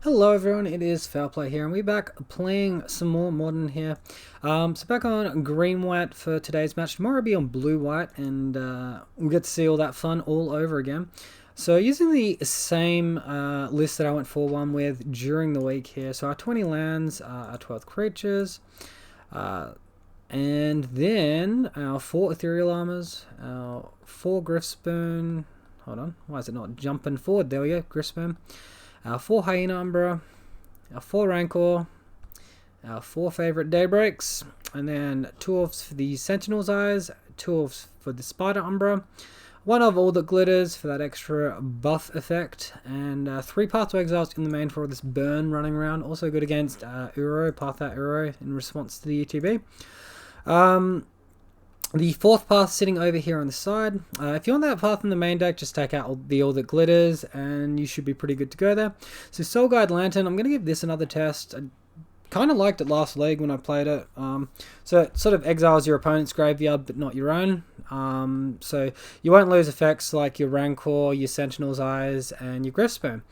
Hello everyone, it is Foul Play here, and we're back playing some more Modern here. So back on green-white for today's match. Tomorrow will be on blue-white, and we'll get to see all that fun all over again. So using the same list that I went 4-1 with during the week here. So our 20 lands, our 12 creatures, and then our 4 ethereal armors, our 4 Griffspoon. Hold on, why is it not jumping forward? There we go, Griffspoon. Our 4 Hyena Umbra, our 4 Rancor, our 4 favorite Daybreaks, and then 2 of the Sentinel's Eyes, 2 of for the Spider Umbra, 1 of All That Glitters for that extra buff effect, and 3 Path to Exiles in the main for this burn running around. Also good against Uro, Path out Uro in response to the ETB. The 4th path sitting over here on the side. If you want that path in the main deck, just take out All That Glitters and you should be pretty good to go there. So Soul Guide Lantern, I'm going to give this another test. I kind of liked it last league when I played it. So it sort of exiles your opponent's graveyard but not your own. So you won't lose effects like your Rancor, your Sentinel's Eyes and your Griffspoon.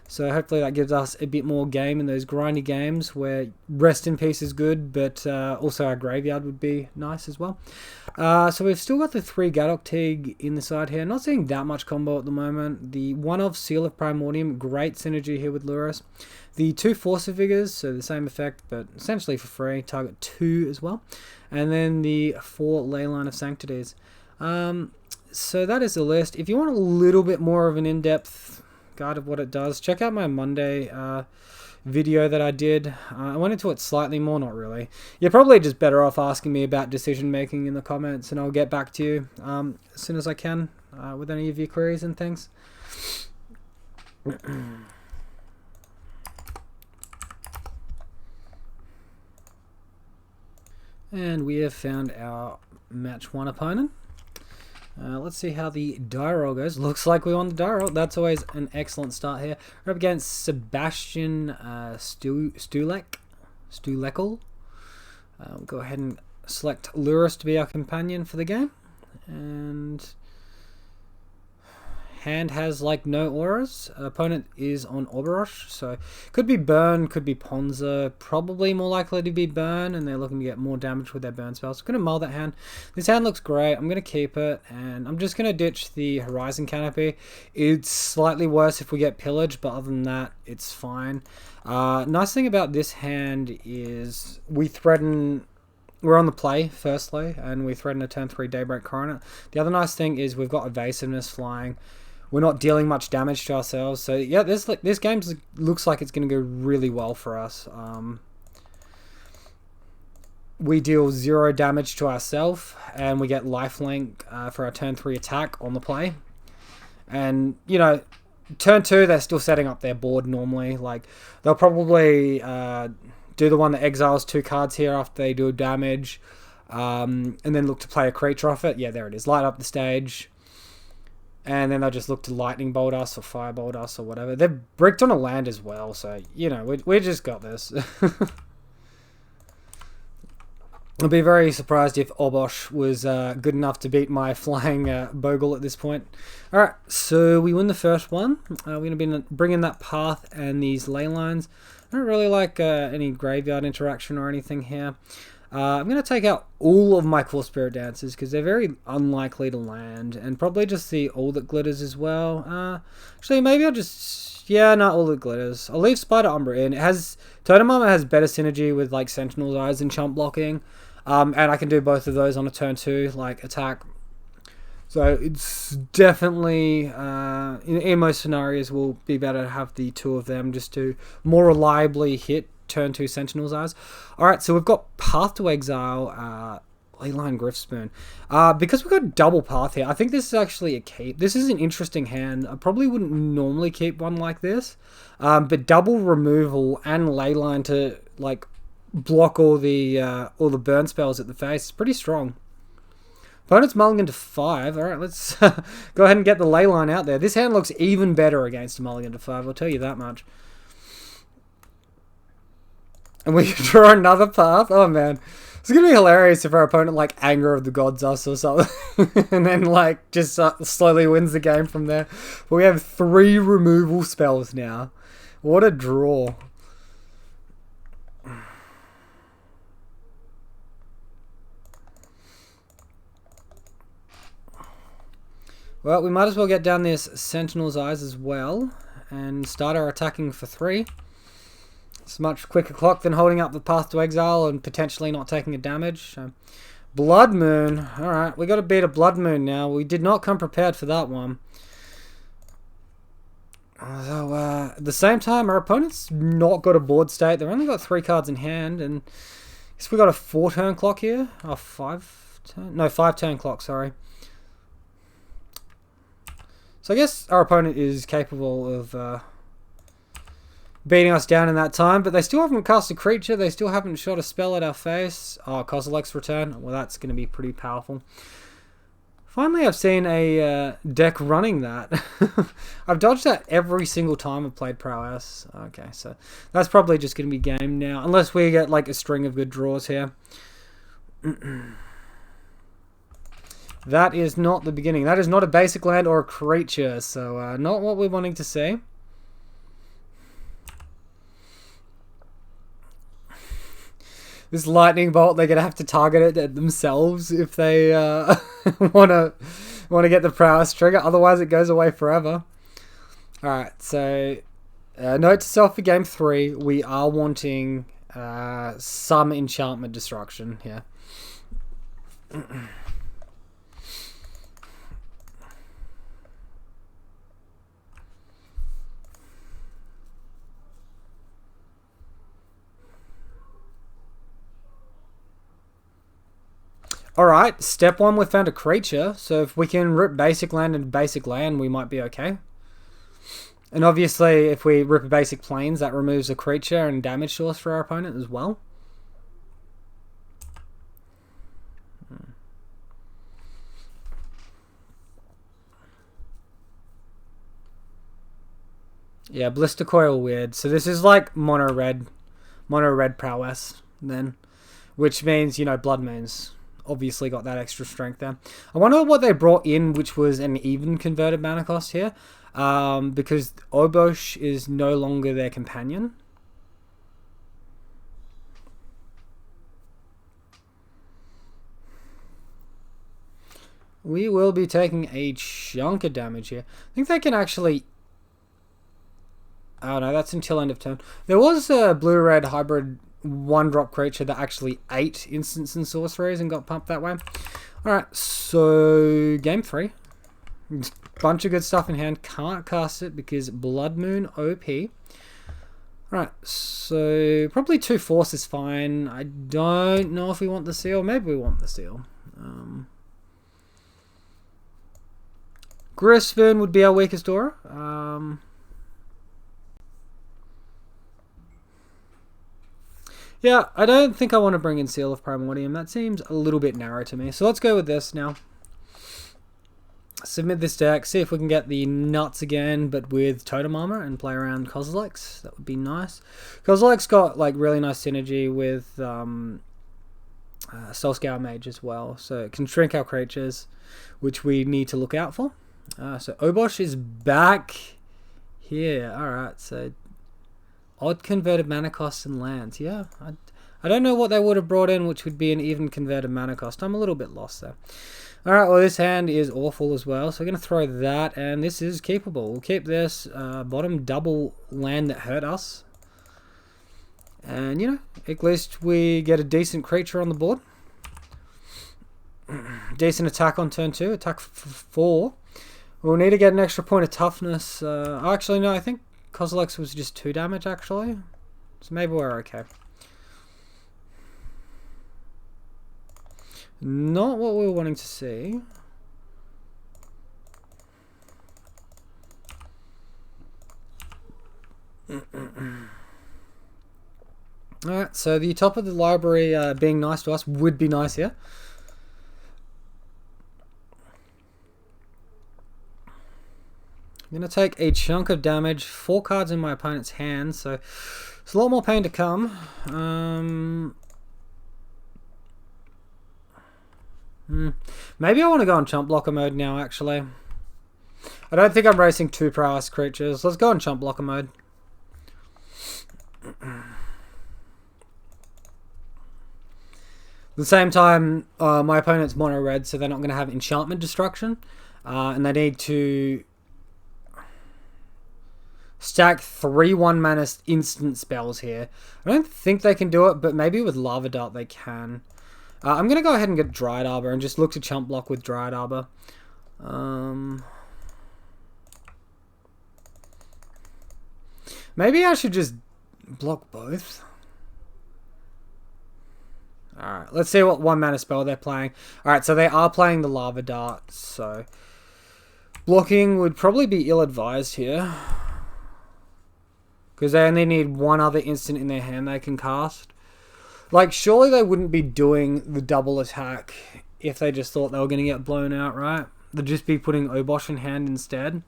So hopefully that gives us a bit more game in those grindy games where Rest in Peace is good, but also our graveyard would be nice as well. So we've still got the 3 Gadok Teague in the side here. Not seeing that much combo at the moment. The 1 of Seal of Primordium, great synergy here with Luris. The 2 Force of Vigors, so the same effect, but essentially for free. Target 2 as well. And then the 4 Leyline of Sanctities. So that is the list. If you want a little bit more of an in-depth guide of what it does, check out my Monday video that I did. I went into it slightly more, not really. You're probably just better off asking me about decision making in the comments, and I'll get back to you as soon as I can with any of your queries and things. And we have found our match 1 opponent. Let's see how the die roll goes. Looks like we won the die roll. That's always an excellent start here. We're up against Sebastian Stulekel. We'll go ahead and select Luris to be our companion for the game. And hand has like no auras. Opponent is on Oberosh, so could be Burn, could be Ponza. Probably more likely to be Burn, and they're looking to get more damage with their Burn spells. I'm going to mull that hand. This hand looks great. I'm going to keep it, and I'm just going to ditch the Horizon Canopy. It's slightly worse if we get pillaged, but other than that, it's fine. Nice thing about this hand is we threaten... We're on the play, firstly, and we threaten a turn 3 Daybreak Coronet. The other nice thing is we've got Evasiveness flying. We're not dealing much damage to ourselves. So, yeah, this game looks like it's going to go really well for us. We deal 0 damage to ourselves, and we get lifelink for our turn 3 attack on the play. And, you know, turn 2, they're still setting up their board normally. Like, they'll probably do the one that exiles 2 cards here after they do damage, and then look to play a creature off it. Yeah, there it is. Light up the stage. And then they'll just look to Lightning Bolt us or Firebolt us or whatever. They're bricked on a land as well, so, you know, we just got this. I'd be very surprised if Obosh was good enough to beat my flying Bogle at this point. Alright, so we win the first one. We're going to be bringing that path and these ley lines. I don't really like any graveyard interaction or anything here. I'm going to take out all of my Core Spirit Dancers because they're very unlikely to land, and probably just the All That Glitters as well. Actually, maybe I'll just... Yeah, not All That Glitters. I'll leave Spider Umbra in. It has... Totem Armor has better synergy with like Sentinel's Eyes and Chump Blocking, and I can do both of those on a turn 2, like attack. So it's definitely, in most scenarios, will be better to have the 2 of them just to more reliably hit turn 2 Sentinel's Eyes. Alright, so we've got Path to Exile, Leyline Griffspoon. Because we've got double path here, I think this is actually a keep. This is an interesting hand. I probably wouldn't normally keep one like this. But double removal and Leyline to like block all the burn spells at the face is pretty strong. Opponent's mulligan to 5. Alright, let's go ahead and get the Leyline out there. This hand looks even better against a mulligan to 5, I'll tell you that much. And we draw another path. Oh, man. It's going to be hilarious if our opponent, like, Anger of the Gods us or something. And then, like, just slowly wins the game from there. But we have 3 removal spells now. What a draw. Well, we might as well get down this Sentinel's Eyes as well and start our attacking for 3. It's a much quicker clock than holding up the Path to Exile and potentially not taking a damage. So, Blood Moon. Alright, we got to beat a Blood Moon now. We did not come prepared for that one. Although, at the same time, our opponent's not got a board state. They've only got 3 cards in hand, and I guess we got a 4-turn clock here. Oh, 5-turn? No, 5-turn clock, sorry. So I guess our opponent is capable of beating us down in that time, but they still haven't cast a creature. They still haven't shot a spell at our face. Oh, Kozilek's Return. Well, that's going to be pretty powerful. Finally, I've seen a deck running that. I've dodged that every single time I've played Prowess. Okay, so that's probably just going to be game now, unless we get like a string of good draws here. That is not the beginning. That is not a basic land or a creature, so not what we're wanting to see. This lightning bolt, they're gonna have to target it at themselves if they wanna get the prowess trigger. Otherwise, it goes away forever. All right, so note to self for game 3: we are wanting some enchantment destruction here. Alright, step 1, we found a creature, so if we can rip basic land and basic land, we might be okay. And obviously, if we rip a basic plains, that removes a creature and damage source for our opponent as well. Yeah, Blister Coil weird. So this is like mono red prowess then, which means, you know, Blood Moons obviously got that extra strength there. I wonder what they brought in, which was an even converted mana cost here, because Obosh is no longer their companion. We will be taking a chunk of damage here. I think they can actually... Oh no, that's until end of turn. There was a blue-red hybrid 1-drop creature that actually ate instants and sorceries and got pumped that way. Alright, so game 3. Bunch of good stuff in hand. Can't cast it because Blood Moon OP. Alright, so probably 2 force is fine. I don't know if we want the seal. Maybe we want the seal. Grisburn would be our weakest aura. Yeah, I don't think I want to bring in Seal of Primordium. That seems a little bit narrow to me. So let's go with this now. Submit this deck, see if we can get the nuts again, but with Totem Armor, and play around Kozilek's. That would be nice. Kozilek's got like really nice synergy with Soulscour Mage as well, so it can shrink our creatures, which we need to look out for. So Obosh is back here. Alright, so odd converted mana costs and lands. Yeah, I don't know what they would have brought in, which would be an even converted mana cost. I'm a little bit lost there. Alright, well this hand is awful as well, so we're going to throw that, and this is keepable. We'll keep this bottom double land that hurt us. And, you know, at least we get a decent creature on the board. Decent attack on turn 2, attack for 4. We'll need to get an extra point of toughness. Actually, no, I think Kozilek's was just 2 damage, actually. So maybe we're okay. Not what we were wanting to see. Alright, so the top of the library being nice to us would be nice here. I'm going to take a chunk of damage, 4 cards in my opponent's hand, so it's a lot more pain to come. Maybe I want to go on chump blocker mode now, actually. I don't think I'm racing 2 prowess creatures. Let's go on chump blocker mode. At the same time, my opponent's mono red, so they're not going to have enchantment destruction. And they need to stack 3 1-mana instant spells here. I don't think they can do it, but maybe with Lava Dart they can. I'm going to go ahead and get Dryad Arbor and just look to chump block with Dryad Arbor. Maybe I should just block both. Alright, let's see what 1-mana spell they're playing. Alright, so they are playing the Lava Dart, so blocking would probably be ill-advised here. Because they only need 1 other instant in their hand they can cast. Like, surely they wouldn't be doing the double attack if they just thought they were going to get blown out, right? They'd just be putting Obosh in hand instead.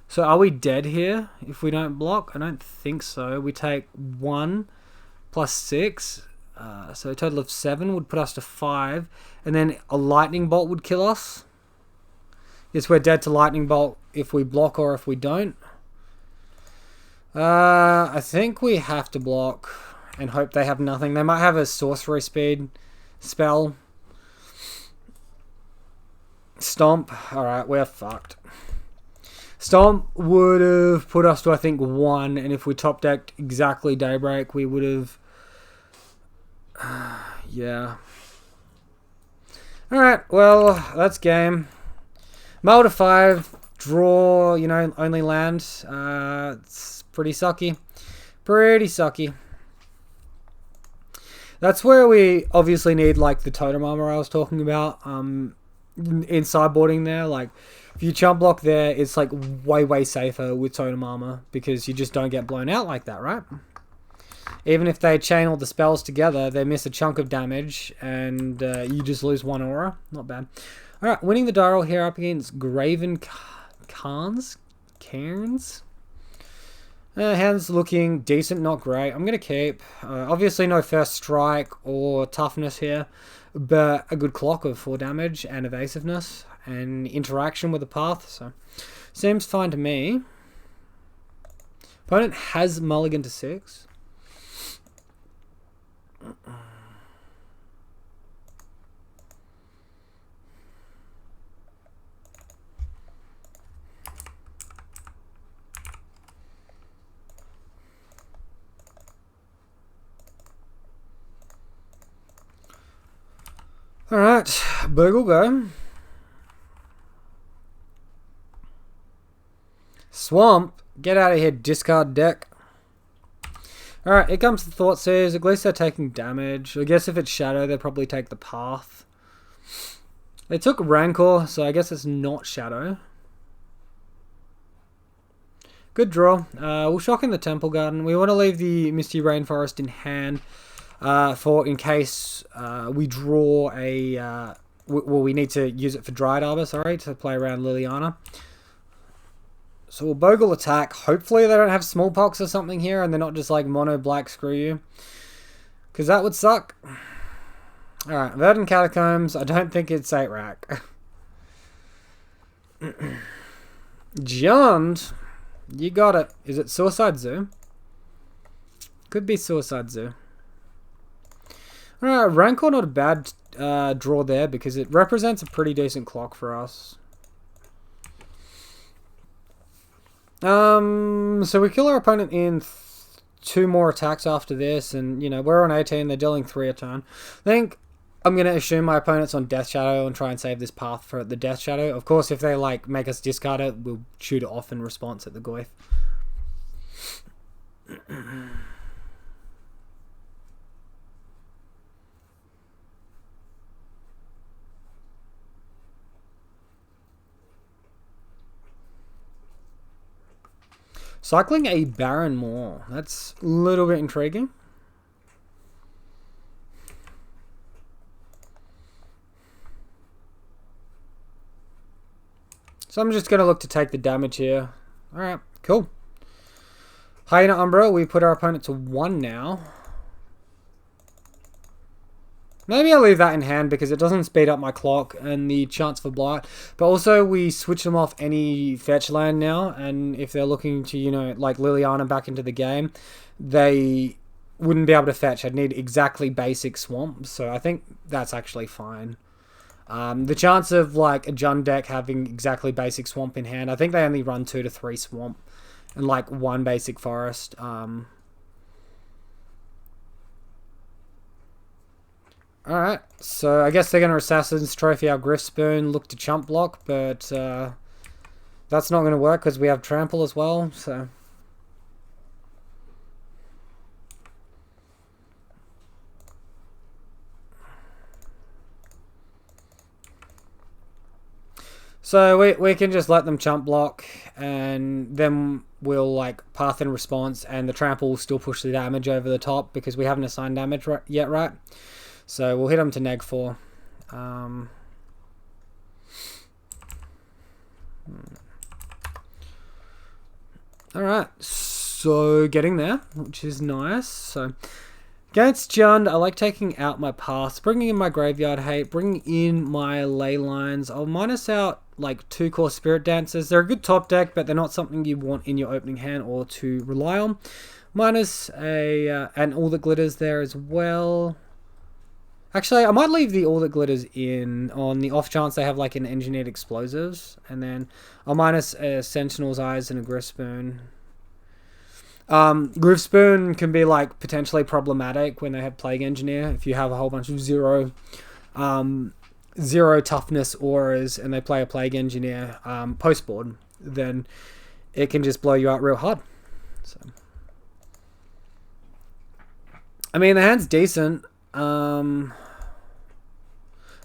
So are we dead here if we don't block? I don't think so. We take 1 plus 6. So a total of 7 would put us to 5. And then a Lightning Bolt would kill us. Yes, we're dead to Lightning Bolt if we block or if we don't. I think we have to block and hope they have nothing. They might have a sorcery speed spell. Stomp. Alright, we're fucked. Stomp would have put us to, I think, 1. And if we top decked exactly Daybreak, we would have... yeah. Alright, well, that's game. Mull to 5. Draw, you know, only land. It's pretty sucky. Pretty sucky. That's where we obviously need, like, the totem armor I was talking about. In sideboarding there, like, if you chump block there, it's, like, way safer with totem armor. Because you just don't get blown out like that, right? Even if they chain all the spells together, they miss a chunk of damage. And you just lose 1 aura. Not bad. Alright, winning the die roll here up against Graven Cairns. Hand's looking decent, not great. I'm going to keep. Obviously no first strike or toughness here, but a good clock of 4 damage and evasiveness and interaction with the path. So seems fine to me. Opponent has mulligan to 6. Alright, Bogle go. Swamp, get out of here, discard deck. Alright, here comes the Thoughtseize. At least they're taking damage. I guess if it's Shadow, they'll probably take the Path. They took Rancor, so I guess it's not Shadow. Good draw. We'll shock in the Temple Garden. We want to leave the Misty Rainforest in hand. For in case we draw a... well, we need to use it for Dryad Arbor, sorry, to play around Liliana. So we'll Bogle attack. Hopefully they don't have Smallpox or something here and they're not just like mono black screw you. Because that would suck. Alright, Verdant Catacombs. I don't think it's 8 rack. John, you got it. Is it Suicide Zoo? Could be Suicide Zoo. Alright, Rancor not a bad draw there because it represents a pretty decent clock for us. So we kill our opponent in 2 more attacks after this, and you know, we're on 18, they're dealing 3 a turn. I think I'm going to assume my opponent's on Death Shadow and try and save this path for the Death Shadow. Of course, if they like make us discard it, we'll shoot it off in response at the Goyf. Cycling a Baron Moor. That's a little bit intriguing. So I'm just going to look to take the damage here. Alright, cool. Hyena Umbra, we put our opponent to 1 now. Maybe I'll leave that in hand because it doesn't speed up my clock and the chance for blight. But also we switch them off any fetch land now, and if they're looking to, you know, like Liliana back into the game, they wouldn't be able to fetch. I'd need exactly basic swamp, so I think that's actually fine. The chance of like a Jund deck having exactly basic swamp in hand, I think they only run 2 to 3 swamp and like 1 basic forest. Alright, so I guess they're going to Assassin's Trophy our Griffspoon, look to chump block, but that's not going to work because we have Trample as well, so... So we can just let them chump block, and then we'll like path in response, and the trample will still push the damage over the top because we haven't assigned damage yet, right? So we'll hit them to neg 4. Alright, so getting there, which is nice. So against Jund, I like taking out my paths, bringing in my graveyard hate, bringing in my ley lines. I'll minus out like 2 core spirit dancers. They're a good top deck, but they're not something you want in your opening hand or to rely on. Minus and all that glitters there as well. Actually, I might leave the all that glitters in on the off chance they have like an engineered explosives, and then I'll minus a Sentinel's Eyes and a Griffspoon. Griffspoon can be like potentially problematic when they have Plague Engineer. If you have a whole bunch of zero toughness auras and they play a Plague Engineer post board, then it can just blow you out real hard. So, I mean, the hand's decent. Bonus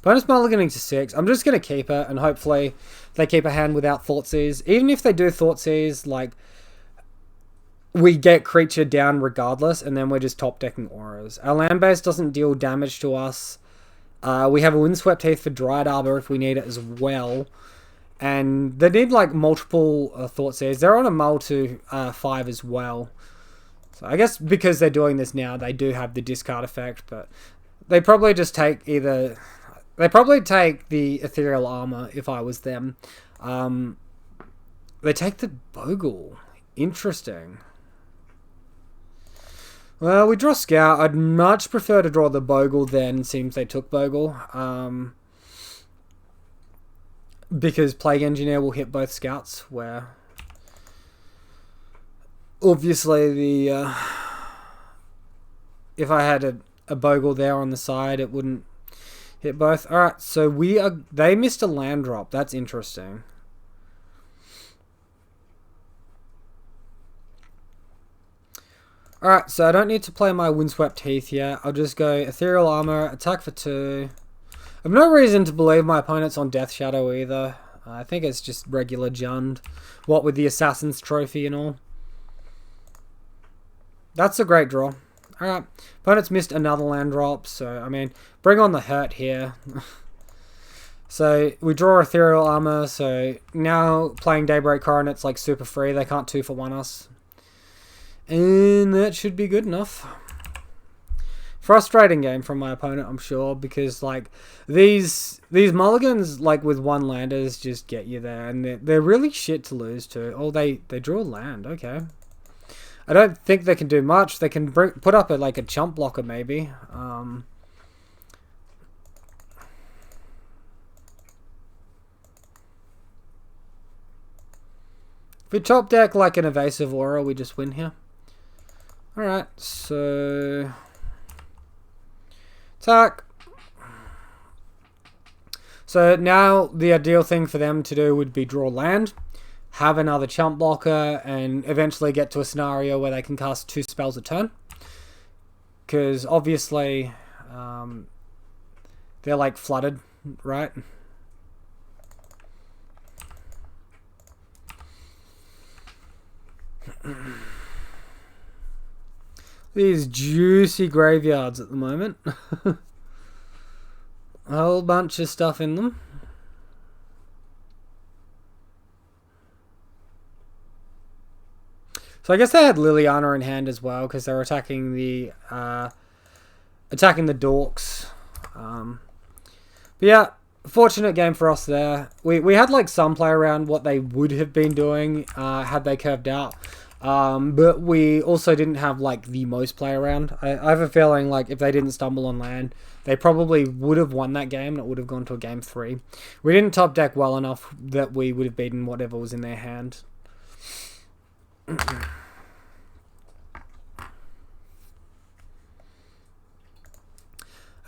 mulliganing to 6. I'm just going to keep it, and hopefully they keep a hand without Thoughtseize. Even if they do Thoughtseize, like, we get creature down regardless, and then we're just top decking auras. Our land base doesn't deal damage to us. We have a Windswept Heath for Dryad Arbor if we need it as well. And they need like multiple Thoughtseize. They're on a mull to 5 as well. So I guess because they're doing this now, they do have the discard effect, but they probably just take either... They probably take the Ethereal Armor if I was them. They take the Bogle. Interesting. Well, we draw Scout. I'd much prefer to draw the Bogle than seems they took Bogle. Because Plague Engineer will hit both Scouts, where... Obviously, the if I had a Bogle there on the side, it wouldn't hit both. Alright, so they missed a land drop. That's interesting. Alright, so I don't need to play my Windswept Heath yet. I'll just go Ethereal Armor, attack for 2. I have no reason to believe my opponent's on Death Shadow either. I think it's just regular Jund. What with the Assassin's Trophy and all. That's a great draw. Alright, opponent's missed another land drop, so, I mean, bring on the hurt here. So, we draw Ethereal Armor, so now playing Daybreak Coronet's like super free, they can't 2-for-1 us. And that should be good enough. Frustrating game from my opponent, I'm sure, because like these mulligans like with one landers just get you there, and they're really shit to lose to. Oh, they draw land, okay. I don't think they can do much. They can put up like a chump blocker maybe. If we top deck like an evasive aura, we just win here. Alright, so... Attack. So now the ideal thing for them to do would be draw land, have another chump blocker, and eventually get to a scenario where they can cast 2 spells a turn. Because obviously they're like flooded, right? These juicy graveyards at the moment. A whole bunch of stuff in them. So I guess they had Liliana in hand as well because they were attacking the dorks. But yeah, fortunate game for us there. We had like some play around what they would have been doing had they curved out. But we also didn't have like the most play around. I have a feeling like if they didn't stumble on land, they probably would have won that game and it would have gone to a game 3. We didn't top deck well enough that we would have beaten whatever was in their hand.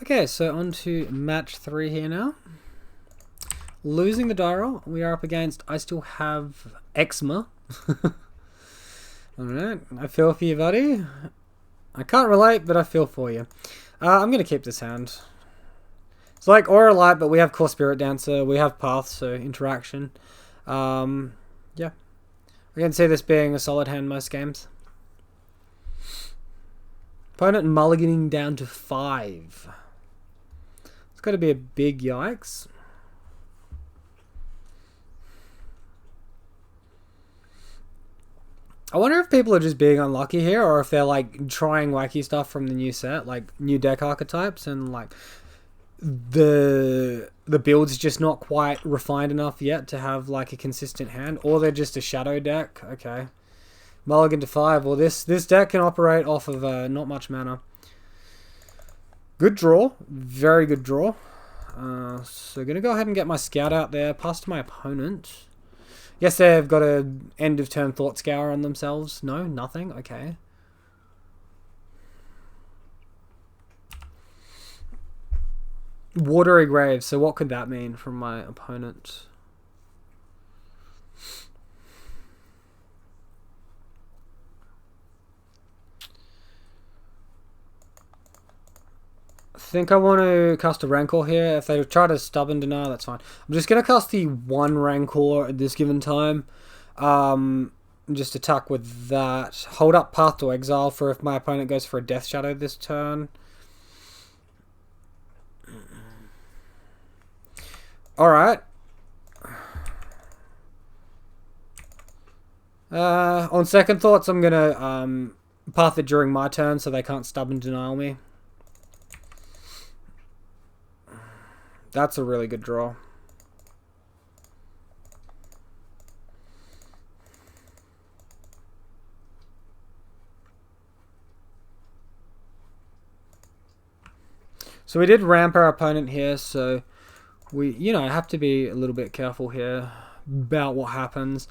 Okay, so on to match 3 here now. Losing the die roll, we are up against, I still have eczema. Alright, I feel for you, buddy. I can't relate, but I feel for you. I'm going to keep this hand. It's like Aura Light, but we have Core Spirit Dancer, we have Path, so interaction. Yeah. I can see this being a solid hand most games. Opponent mulliganing down to 5. It's got to be a big yikes. I wonder if people are just being unlucky here, or if they're like trying wacky stuff from the new set, like new deck archetypes, and like the build's just not quite refined enough yet to have like a consistent hand, or they're just a shadow deck. Okay, mulligan to 5. Well, this deck can operate off of not much mana. Good draw, very good draw. So gonna go ahead and get my scout out there, pass to my opponent. Yes, they've got a end of turn thought scour on themselves. No, nothing. Okay. Watery Grave. So what could that mean from my opponent? I think I want to cast a Rancor here. If they try to stubborn deny, that's fine. I'm just going to cast the 1 Rancor at this given time. Just attack with that. Hold up Path to Exile for if my opponent goes for a Death Shadow this turn. Alright. On second thoughts, I'm going to Path it during my turn so they can't stubborn denial me. That's a really good draw. So we did ramp our opponent here, so we, have to be a little bit careful here about what happens.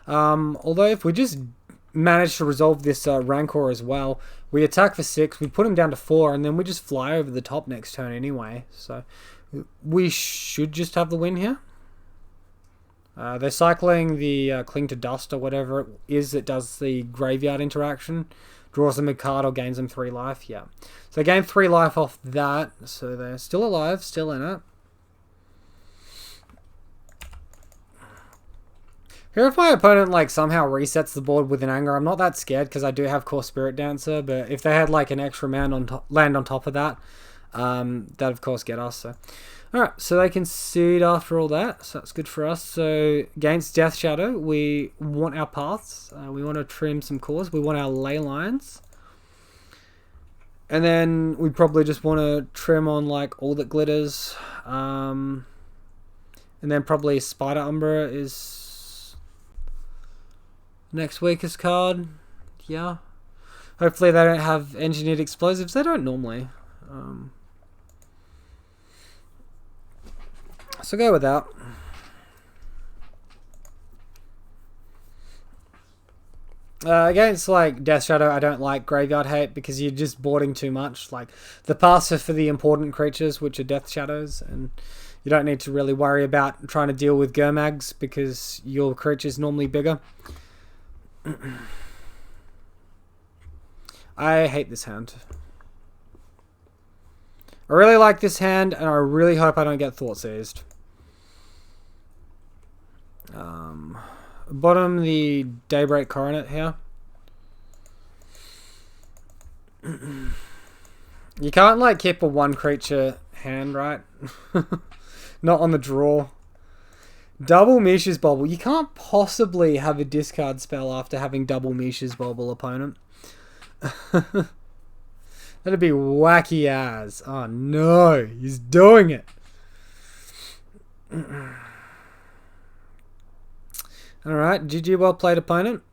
Although if we just manage to resolve this Rancor as well, we attack for 6, we put him down to 4, and then we just fly over the top next turn anyway. So we should just have the win here. They're cycling the Cling to Dust or whatever it is that does the graveyard interaction. Draws them a card or gains them 3 life. Yeah. So they gain 3 life off that. So they're still alive, still in it. Here if my opponent like somehow resets the board with an anger, I'm not that scared because I do have Core Spirit Dancer. But if they had like an extra land on top of that, that'd of course get us. So, alright, so they concede after all that, so that's good for us. So against Death Shadow, we want our paths, we want to trim some cores, we want our ley lines, and then we probably just want to trim on like all that glitters, and then probably Spider Umbra is next weakest card. Yeah, hopefully they don't have engineered explosives. They don't normally. So go with that. Against like Death Shadow, I don't like Graveyard Hate because you're just boarding too much. Like the paths are for the important creatures, which are Death Shadows, and you don't need to really worry about trying to deal with Gurmags because your creature's normally bigger. I hate this hand. I really like this hand, and I really hope I don't get Thought Seized. Bottom the Daybreak Coronet here. You can't like keep a 1 creature hand, right? Not on the draw. Double Mishra's Bauble. You can't possibly have a discard spell after having double Mishra's Bauble, opponent. That'd be wacky as. Oh no, he's doing it. Alright, GG, well played, opponent.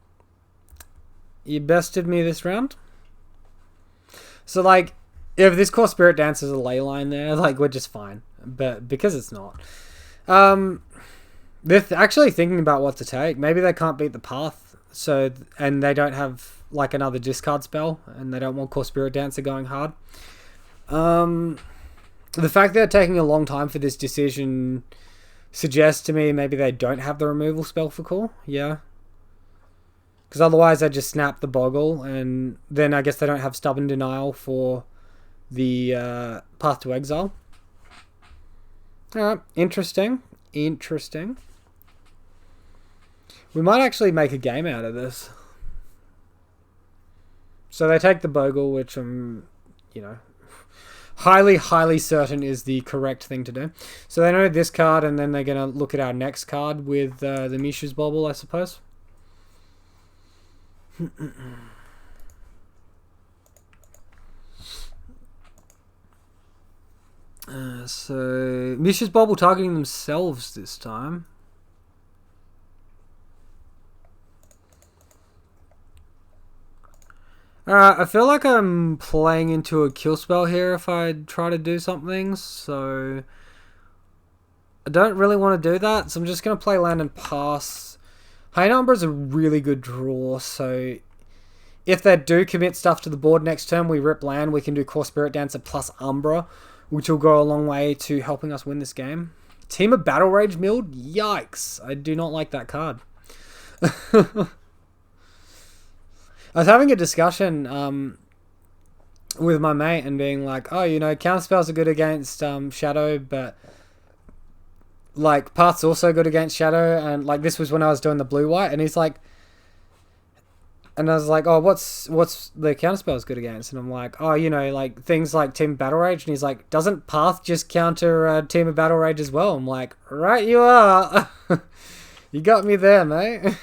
You bested me this round. So, like, if this core Spirit Dance is a ley line there, like, we're just fine. But because it's not. They're actually thinking about what to take. Maybe they can't beat the path, so and they don't have like another discard spell, and they don't want core Spirit Dancer going hard. The fact they're taking a long time for this decision suggests to me maybe they don't have the removal spell for core. Yeah, because otherwise they just snap the Boggle, and then I guess they don't have Stubborn Denial for the Path to Exile. Alright, interesting. Interesting. We might actually make a game out of this. So they take the Bogle, which I'm, highly certain is the correct thing to do. So they know this card, and then they're going to look at our next card with the Mishra's Bauble, I suppose. So Mishra's Bauble targeting themselves this time. Alright, I feel like I'm playing into a kill spell here if I try to do something, so I don't really want to do that, so I'm just going to play land and pass. High Umbra is a really good draw, so if they do commit stuff to the board next turn, we rip land, we can do Core Spirit Dancer plus Umbra, which will go a long way to helping us win this game. Team of Battle Rage milled? Yikes, I do not like that card. I was having a discussion with my mate and being like, oh, counterspells are good against Shadow, but like Path's also good against Shadow, and like this was when I was doing the blue-white, and he's like, and I was like, oh, what's the counterspells good against? And I'm like, oh, like things like Team of Battle Rage, and he's like, doesn't Path just counter Team of Battle Rage as well? I'm like, right you are. You got me there, mate.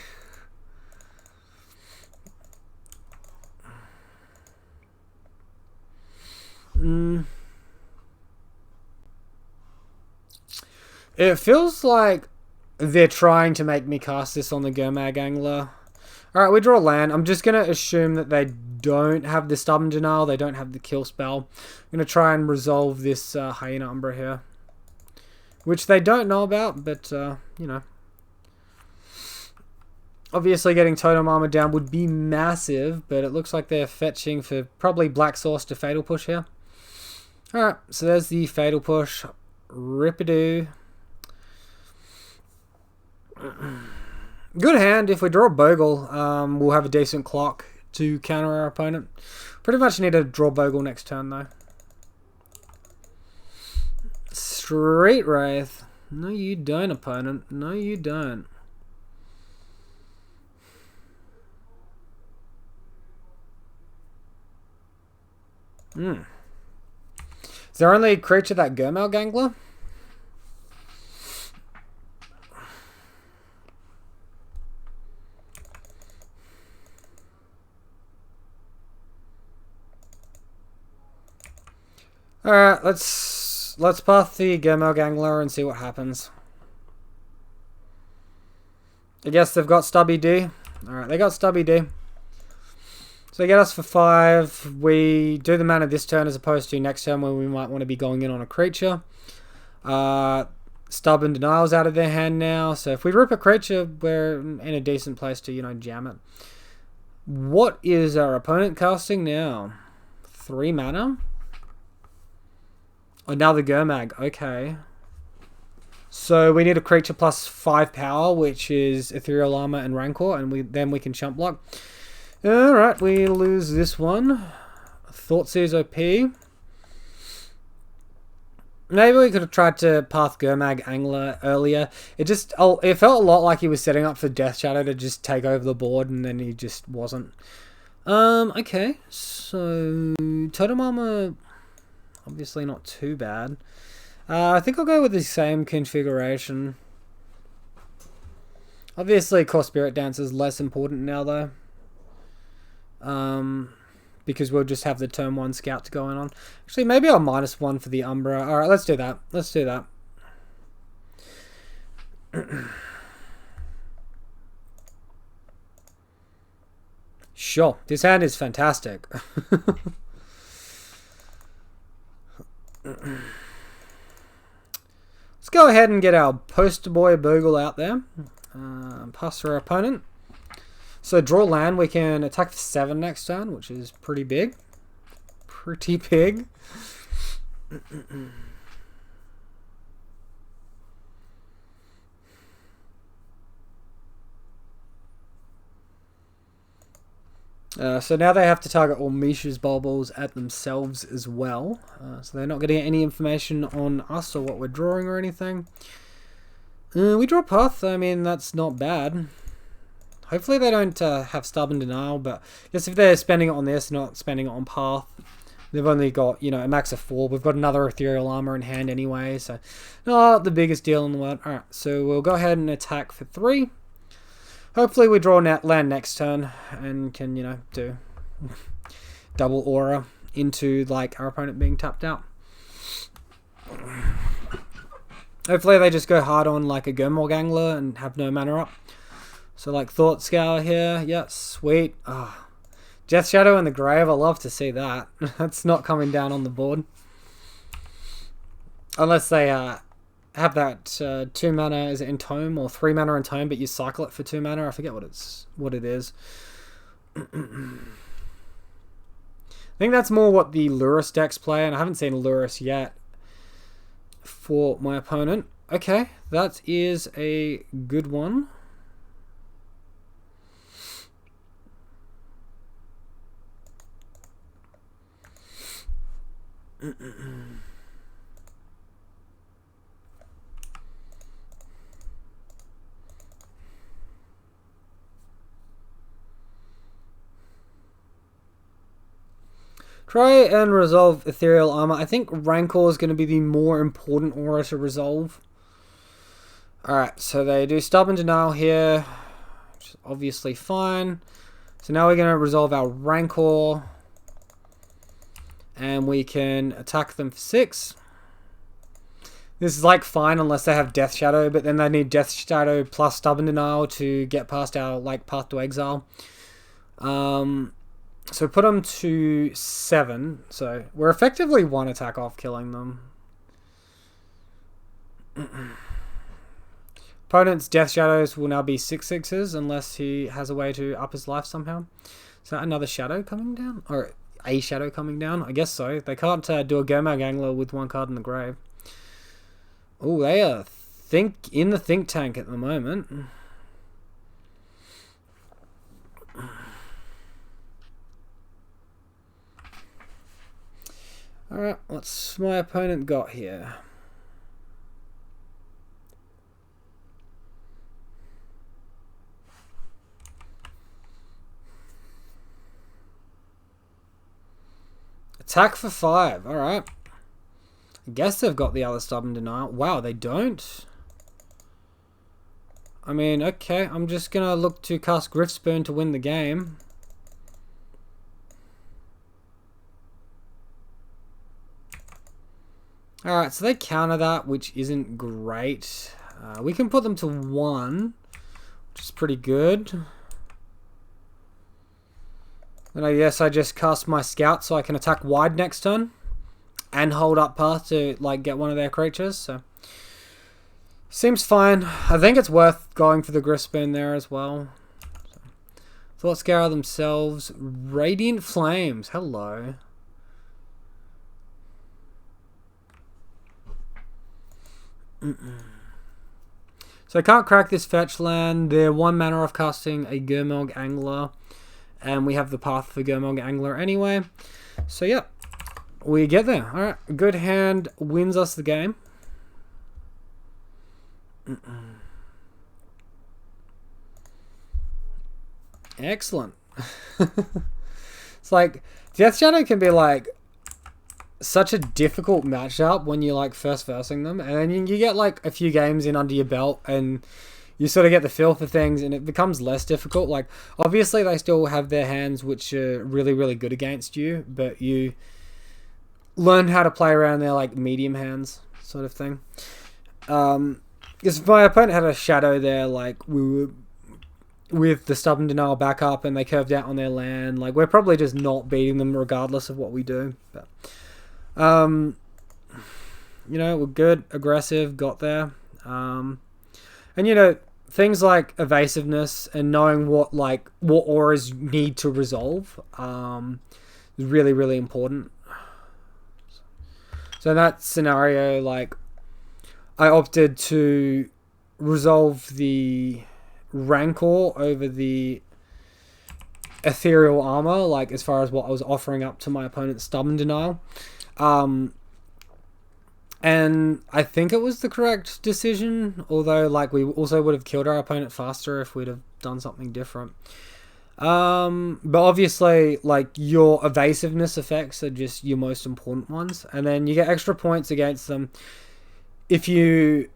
It feels like they're trying to make me cast this on the Gurmag Angler. Alright, we draw land. I'm just going to assume that they don't have the Stubborn Denial. They don't have the kill spell. I'm going to try and resolve this Hyena Umbra here. Which they don't know about, but, obviously getting Totem Armor down would be massive, but it looks like they're fetching for probably Black Source to Fatal Push here. Alright, so there's the Fatal Push. Rip-a-doo. Good hand. If we draw a Bogle, we'll have a decent clock to counter our opponent. Pretty much need to draw Bogle next turn, though. Street Wraith. No, you don't, opponent. No, you don't. Is there only a creature that Gurmag Angler? Alright, let's path the Gurmag Angler and see what happens. I guess they've got Stubby D. Alright, they got Stubby D. So they get us for 5. We do the mana this turn as opposed to next turn when we might want to be going in on a creature. Stubborn Denial's out of their hand now. So if we rip a creature, we're in a decent place to, jam it. What is our opponent casting now? 3 mana? Oh, now the Gurmag. Okay. So we need a creature plus 5 power, which is Ethereal Armor and Rancor, and then we can chump block. Alright, we lose this one. Thoughtseize OP. Maybe we could have tried to path Gurmag Angler earlier. It felt a lot like he was setting up for Death Shadow to just take over the board, and then he just wasn't. Okay, so Totem Armor, obviously not too bad. I think I'll go with the same configuration. Obviously, Core Spirit Dance is less important now, though. because we'll just have the turn 1 scouts going on. Actually, maybe I'll -1 for the Umbra. Alright, let's do that. Let's do that. Sure, this hand is fantastic. Let's go ahead and get our poster boy Bogle out there. Pass our opponent. So draw land, we can attack for 7 next turn, which is pretty big. Pretty big. So now they have to target all Misha's Bogles at themselves as well. So they're not getting any information on us or what we're drawing or anything. We draw Path. I mean, that's not bad. Hopefully they don't have Stubborn Denial, but I guess if they're spending it on this, not spending it on Path, they've only got, you know, a max of 4. We've got another Ethereal Armor in hand anyway, so not the biggest deal in the world. Alright, so we'll go ahead and attack for 3. Hopefully we draw land next turn and can, you know, do double aura into like our opponent being tapped out. Hopefully they just go hard on like a Gurmag Angler and have no mana up. So like Thought Scour here, yeah, sweet. Oh, Death Shadow in the Grave, I love to see that. That's not coming down on the board. Unless they have that 2 mana, is it in Tome, or 3 mana in Tome, but you cycle it for 2 mana. I forget what it is. I think that's more what the Lurrus decks play, and I haven't seen Lurrus yet for my opponent. Okay, that is a good one. Try and resolve Ethereal Armor. I think Rancor is going to be the more important aura to resolve. Alright, so they do Stubborn Denial here, which is obviously fine. So now we're going to resolve our Rancor. And we can attack them for 6. This is like fine unless they have Death Shadow, but then they need Death Shadow plus Stubborn Denial to get past our like Path to Exile. So put them to 7. So we're effectively 1 attack off killing them. Opponent's Death Shadows will now be 6/6s unless he has a way to up his life somehow. Is that another shadow coming down? Or a shadow coming down? I guess so. They can't do a Gurmag Angler with 1 card in the grave. Oh, they are in the think tank at the moment. Alright, what's my opponent got here? Attack for 5, alright. I guess they've got the other Stubborn Denial. Wow, they don't? I mean, okay, I'm just gonna look to cast Grifspoon to win the game. Alright, so they counter that, which isn't great. We can put them to 1, which is pretty good. And I guess I just cast my Scout so I can attack wide next turn. And hold up Path to like get one of their creatures. So seems fine. I think it's worth going for the Grifspoon there as well. So, Thought Scour themselves. Radiant Flames. Hello. So I can't crack this fetch land. They're 1 mana off casting a Gurmag Angler. And we have the Path for Gurmag Angler anyway. So yeah, we get there. Alright, good hand wins us the game. Excellent. It's like, Death Shadow can be like such a difficult matchup when you're like first versing them, and then you get like a few games in under your belt and you sort of get the feel for things, and it becomes less difficult. Like, obviously, they still have their hands which are really, really good against you, but you learn how to play around their, like, medium hands sort of thing. Because my opponent had a shadow there, like, we were with the Stubborn Denial back up, and they curved out on their land. Like, we're probably just not beating them regardless of what we do. But, you know, we're good, aggressive, got there. And, you know, things like evasiveness and knowing what auras need to resolve is really, really important. So in that scenario, like, I opted to resolve the Rancor over the Ethereal Armor, like, as far as what I was offering up to my opponent's Stubborn Denial. And I think it was the correct decision, although, like, we also would have killed our opponent faster if we'd have done something different. But obviously, like, your evasiveness effects are just your most important ones, and then you get extra points against them if you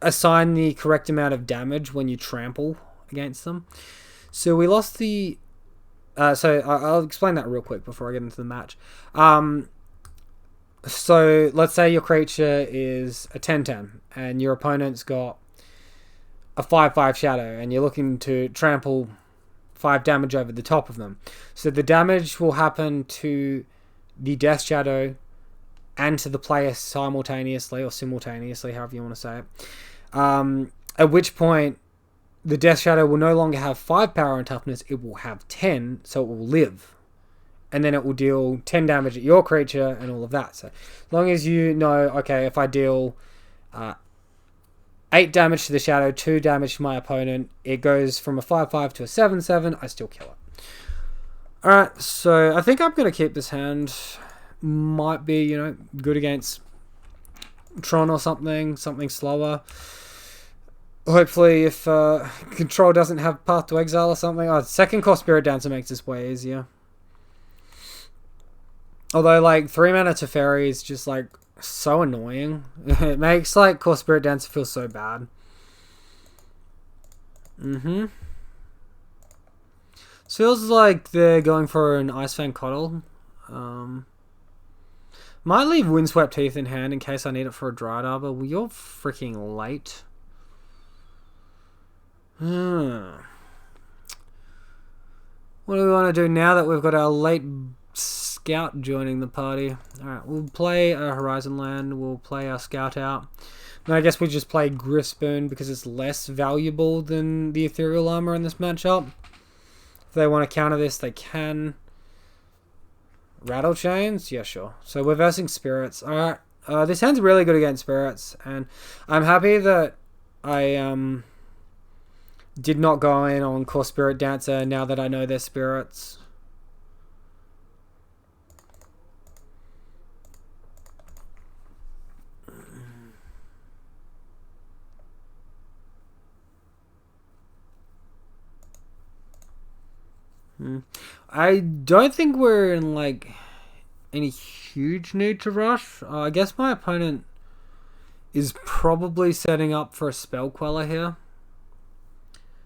assign the correct amount of damage when you trample against them. So we lost the... so I'll explain that real quick before I get into the match. So let's say your creature is a 10-10 and your opponent's got a 5-5 shadow and you're looking to trample 5 damage over the top of them. So the damage will happen to the Death Shadow and to the player simultaneously, or simultaneously, however you want to say it. At which point the Death Shadow will no longer have 5 power and toughness, it will have 10, so it will live. And then it will deal 10 damage at your creature and all of that. So as long as you know, okay, if I deal 8 damage to the Shadow, 2 damage to my opponent, it goes from a 5-5 to a 7-7, I still kill it. Alright, so I think I'm going to keep this hand. Might be, you know, good against Tron or something slower. Hopefully, if Control doesn't have Path to Exile or something. Oh, second cost Spirit Dancer makes this way easier. Although, like, 3 mana Teferi is just, like, so annoying. It makes, like, Core Spirit Dancer feel so bad. Feels like they're going for an Icefang Coddle. Might leave Windswept Teeth in hand in case I need it for a Dryad Arbor. Well, you're freaking late. What do we want to do now that we've got our late Scout joining the party? Alright, we'll play a Horizon Land. We'll play our Scout out. And I guess we just play Grisboon because it's less valuable than the Ethereal Armor in this matchup. If they want to counter this, they can. Rattle Chains? Yeah, sure. So we're versing Spirits. Alright, this hand's really good against Spirits. And I'm happy that I did not go in on Core Spirit Dancer now that I know they're Spirits. I don't think we're in, like, any huge need to rush. I guess my opponent is probably setting up for a Spell Queller here.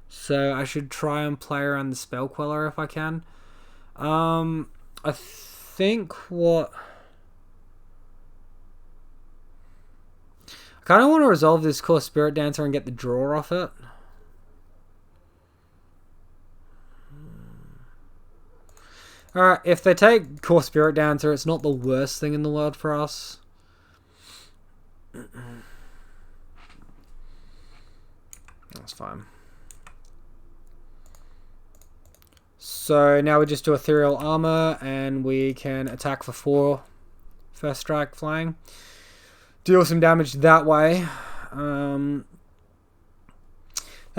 So I should try and play around the Spell Queller if I can. I think what... I kind of want to resolve this Core Spirit Dancer and get the draw off it. Alright, if they take Core Spirit Dancer, it's not the worst thing in the world for us. That's fine. So now we just do Ethereal Armor and we can attack for 4 first strike flying. Deal some damage that way. Have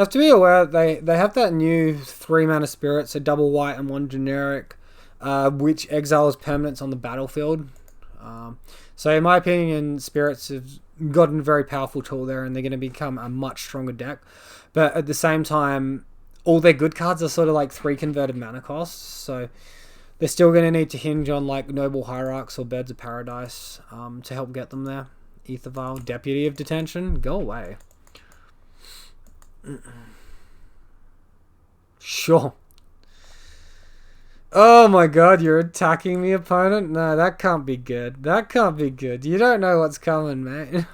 to be aware they have that new 3 mana spirit, so double white and 1 generic, which exiles permanents on the battlefield. So in my opinion, spirits have gotten a very powerful tool there, and they're going to become a much stronger deck. But at the same time, all their good cards are sort of like 3 converted mana costs, so they're still going to need to hinge on like Noble Hierarchs or Birds of Paradise to help get them there. Ether Vial, Deputy of Detention, go away. Sure. Oh my god, you're attacking the opponent? No, that can't be good. That can't be good. You don't know what's coming, mate.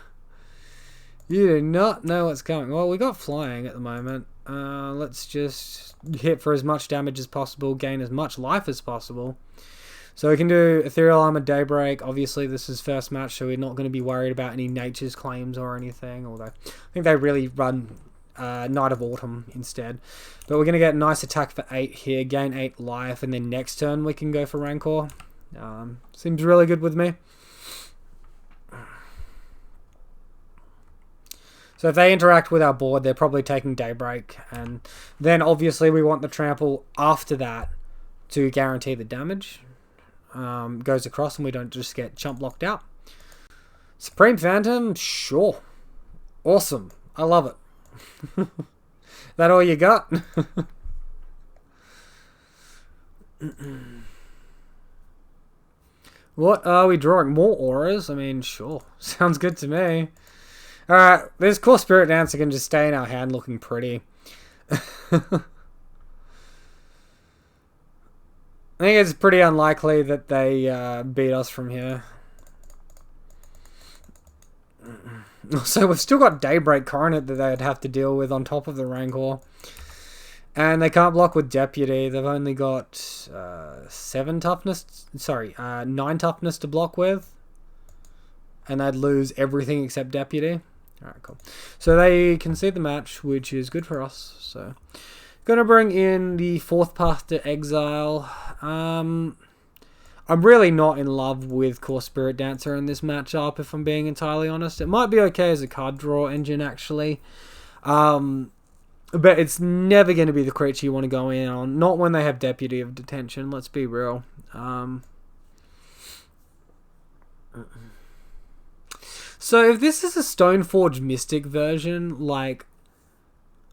You do not know what's coming. Well, we got flying at the moment. Let's just hit for as much damage as possible, gain as much life as possible. So we can do Ethereal Armor Daybreak. Obviously, this is first match, so we're not going to be worried about any Nature's Claims or anything. Although, I think they really run Night of Autumn instead. But we're going to get a nice attack for 8 here, gain 8 life, and then next turn we can go for Rancor. Seems really good with me. So if they interact with our board, they're probably taking Daybreak. And then obviously we want the Trample after that to guarantee the damage. Goes across and we don't just get chump blocked out. Supreme Phantom, sure. Awesome. I love it. That all you got? What are we drawing? More auras? I mean, sure. Sounds good to me. Alright, this Core Spirit Dancer can just stay in our hand looking pretty. I think it's pretty unlikely that they beat us from here. So we've still got Daybreak Coronet that they'd have to deal with on top of the Rancor. And they can't block with Deputy. They've only got 9 toughness to block with. And they'd lose everything except Deputy. Alright, cool. So they concede the match, which is good for us. So, gonna bring in the 4th Path to Exile. I'm really not in love with Core Spirit Dancer in this matchup, if I'm being entirely honest. It might be okay as a card draw engine, actually. But it's never going to be the creature you want to go in on. Not when they have Deputy of Detention, let's be real. So if this is a Stoneforge Mystic version, like,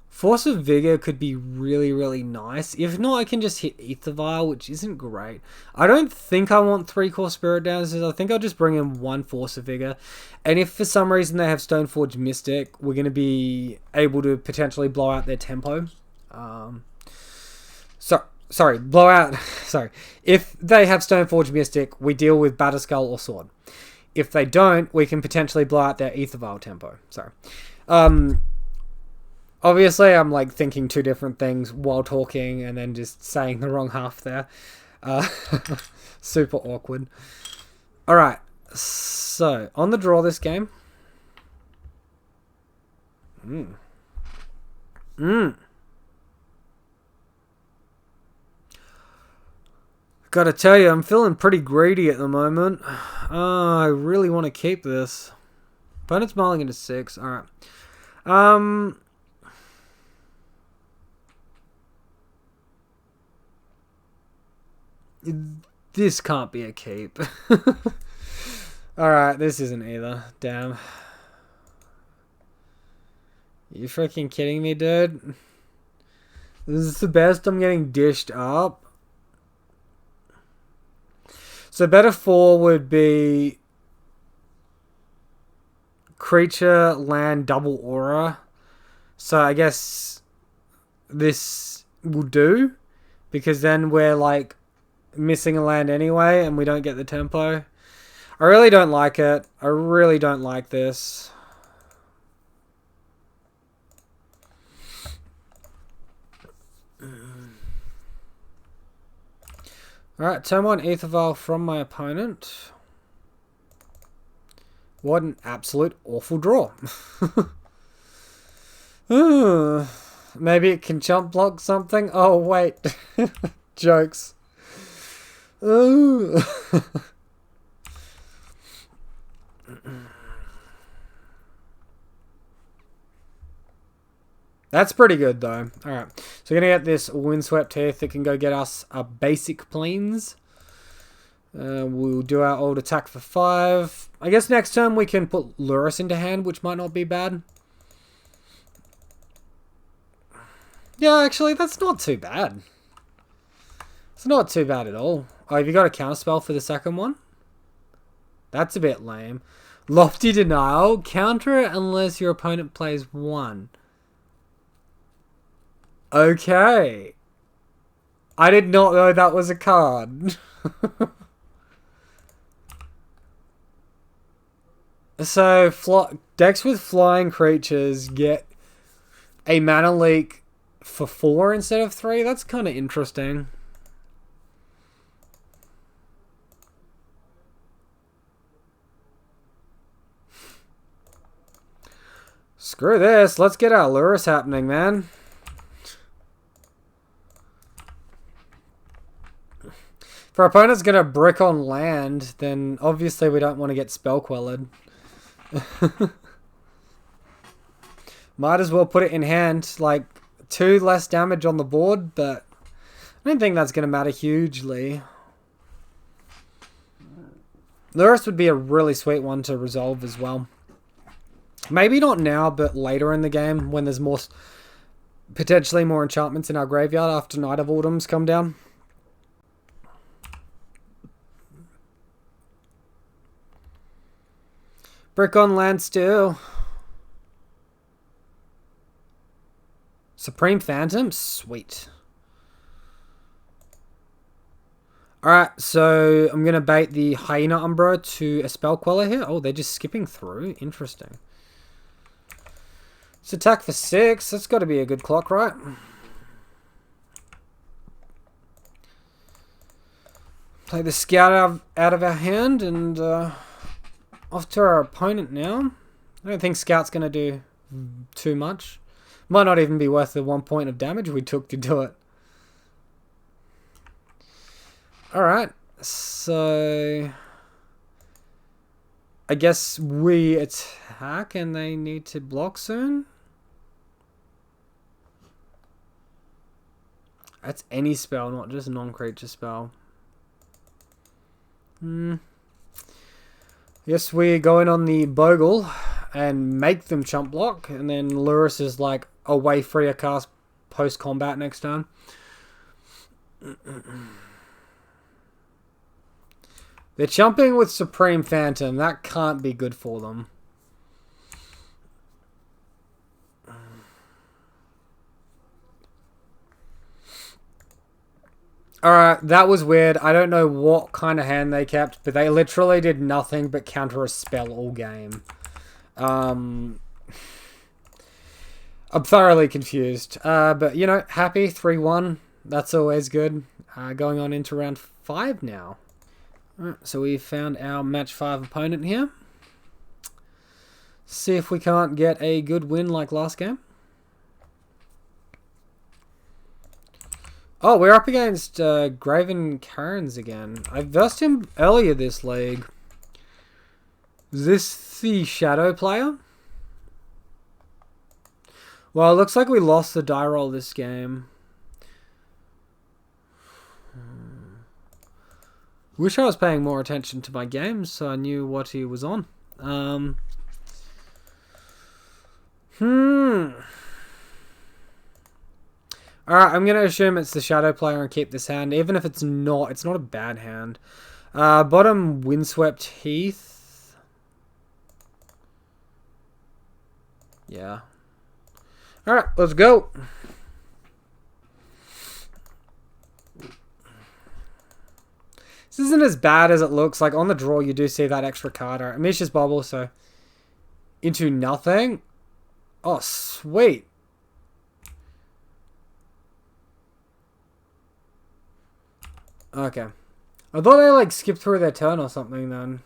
Force of Vigor could be really, really nice. If not, I can just hit Aether Vial, which isn't great. I don't think I want 3 Core Spirit Dancers. I think I'll just bring in 1 Force of Vigor. And if for some reason they have Stoneforge Mystic, we're going to be able to potentially blow out their tempo. Blow out... Sorry. If they have Stoneforge Mystic, we deal with Batterskull or Sword. If they don't, we can potentially blow out their Aether Vial tempo. Sorry. Obviously, I'm like thinking 2 different things while talking and then just saying the wrong half there. Super awkward. Alright, so on the draw this game. Gotta tell you, I'm feeling pretty greedy at the moment. I really want to keep this. Opponent's mulling into 6. Alright. This can't be a keep. Alright, this isn't either. Damn. You freaking kidding me, dude? This is the best I'm getting dished up. So better 4 would be creature, land, double aura. So I guess this will do. Because then we're like missing a land anyway and we don't get the tempo. I really don't like it. I really don't like this. Alright, turn 1 Aether Vial from my opponent. What an absolute awful draw. Maybe it can jump block something? Oh, wait. Jokes. That's pretty good though. Alright, so we're going to get this Windswept Teeth that can go get us a basic Plains. We'll do our old attack for 5. I guess next turn we can put Lurrus into hand, which might not be bad. Yeah, actually, that's not too bad. It's not too bad at all. Oh, have you got a counterspell for the second one? That's a bit lame. Lofty Denial. Counter it unless your opponent plays 1. Okay. I did not know that was a card. So, decks with flying creatures get a mana leak for 4 instead of 3. That's kind of interesting. Screw this. Let's get our Lurrus happening, man. If our opponent's going to brick on land, then obviously we don't want to get spell-quellered. Might as well put it in hand. Like, 2 less damage on the board, but I don't think that's going to matter hugely. Lurrus would be a really sweet one to resolve as well. Maybe not now, but later in the game when there's potentially more enchantments in our graveyard after Night of Autumn's come down. Brick on land still. Supreme Phantom? Sweet. Alright, so I'm going to bait the Hyena Umbra to a Spell Queller here. Oh, they're just skipping through. Interesting. Let's attack for 6. That's got to be a good clock, right? Play the Scout out of our hand and off to our opponent now. I don't think Scout's going to do too much. Might not even be worth the 1 point of damage we took to do it. Alright, so I guess we attack and they need to block soon. That's any spell, not just non-creature spell. Yes, we're going on the Bogle and make them chump block, and then Lurrus is like away free a cast post-combat next turn. They're chumping with Supreme Phantom. That can't be good for them. Alright, that was weird. I don't know what kind of hand they kept, but they literally did nothing but counter a spell all game. I'm thoroughly confused. But, you know, happy 3-1. That's always good. Going on into round 5 now. Alright, so we found our match 5 opponent here. See if we can't get a good win like last game. Oh, we're up against Graven Cairns again. I versed him earlier this league. Is this the Shadow player? Well, it looks like we lost the die roll this game. Wish I was paying more attention to my games so I knew what he was on. Alright, I'm going to assume it's the Shadow player and keep this hand. Even if it's not a bad hand. Bottom Windswept Heath. Yeah. Alright, let's go. This isn't as bad as it looks. Like, on the draw, you do see that extra card. Alright, Amisha's Bubble, so... Into nothing. Oh, sweet. Okay. I thought they, like, skipped through their turn or something, then.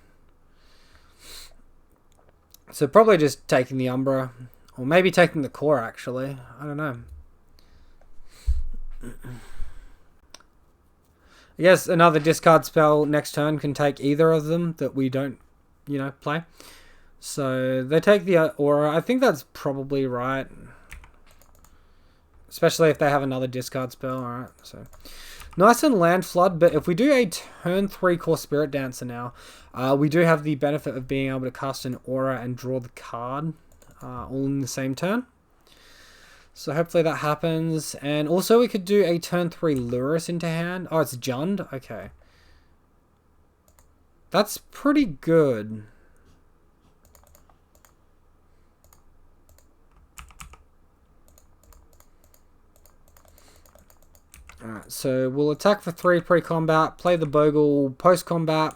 So, probably just taking the Umbra. Or maybe taking the core, actually. I don't know. I guess another discard spell next turn can take either of them that we don't, you know, play. So, they take the Aura. I think that's probably right. Especially if they have another discard spell. Alright, so... Nice and land flood, but if we do a turn 3 core Spirit Dancer now, we do have the benefit of being able to cast an aura and draw the card all in the same turn. So hopefully that happens. And also we could do a turn 3 Lurrus into hand. Oh, it's Jund? Okay. That's pretty good. Alright, so we'll attack for 3 pre-combat, play the Bogle post-combat.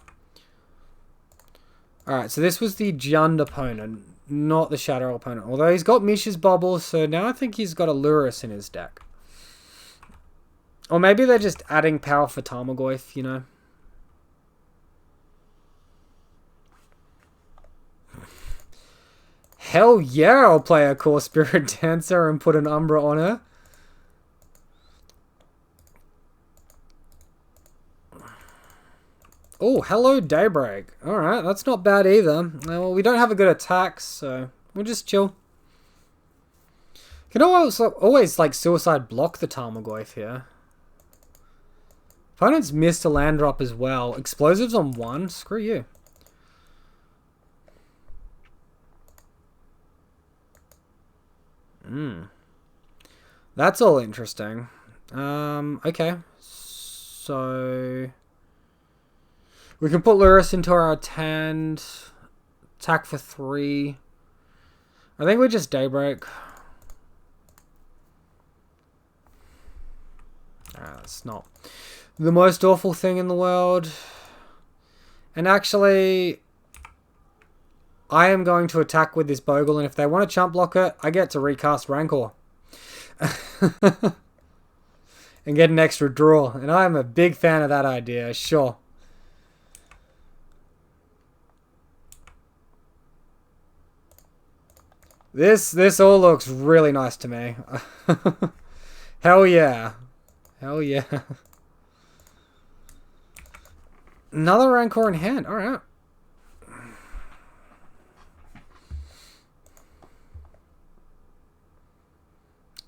Alright, so this was the Jund opponent, not the Shadow opponent. Although he's got Mish's Bobbles, so now I think he's got a Lurrus in his deck. Or maybe they're just adding power for Tarmogoyf, you know. Hell yeah, I'll play a Core Spirit Dancer and put an Umbra on her. Oh, hello Daybreak. Alright, that's not bad either. Well, we don't have a good attack, so we'll just chill. You can always like suicide block the Tarmogoyf here. Opponents missed a land drop as well. Explosives on 1? Screw you. That's all interesting. Okay. So we can put Lurrus into our hand. Attack for 3. I think we just Daybreak. That's not the most awful thing in the world. And actually, I am going to attack with this Bogle, and if they want to chump block it, I get to recast Rancor. And get an extra draw. And I am a big fan of that idea, sure. This all looks really nice to me. Hell yeah. Hell yeah. Another Rancor in hand. Alright.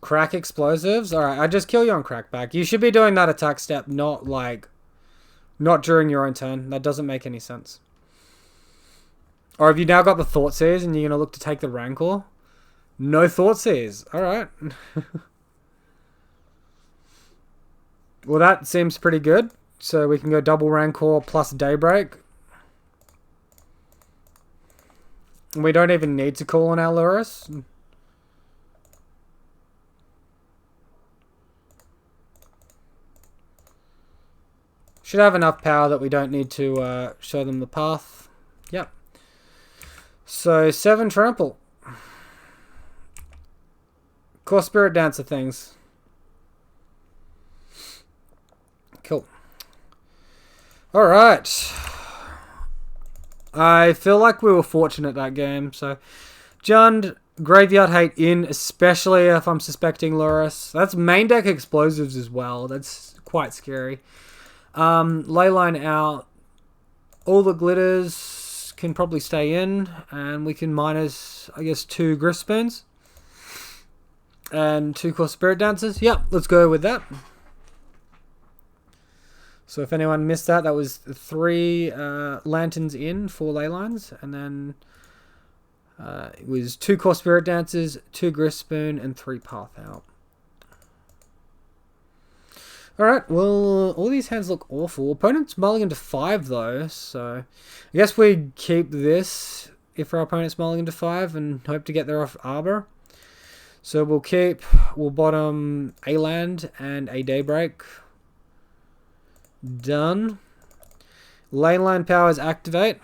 Crack explosives? Alright, I just kill you on crackback. You should be doing that attack step, not during your own turn. That doesn't make any sense. Or have you now got the Thoughtseize and you're going to look to take the Rancor? No Thoughtseize. Alright. Well, that seems pretty good. So we can go double Rancor plus Daybreak. We don't even need to call on our Lurrus. Should have enough power that we don't need to show them the path. Yep. So 7 trample. Core Spirit Dancer things. Cool. Alright. I feel like we were fortunate that game. So Jund, Graveyard Hate in, especially if I'm suspecting Lurrus. That's main deck explosives as well. That's quite scary. Leyline out. All the glitters can probably stay in, and we can minus, I guess, 2 Griff Spoons and 2 Core Spirit Dancers. Yep, let's go with that. So if anyone missed that, that was 3 lanterns in, 4 Leylines, and then it was 2 Core Spirit Dancers, 2 Griff Spoon, and 3 Path out. Alright, well, all these hands look awful. Opponent's mulligan to 5, though, so I guess we keep this if our opponent's mulligan to 5 and hope to get there off Arbor. So we'll bottom a land and a Daybreak. Done. Leyline powers activate.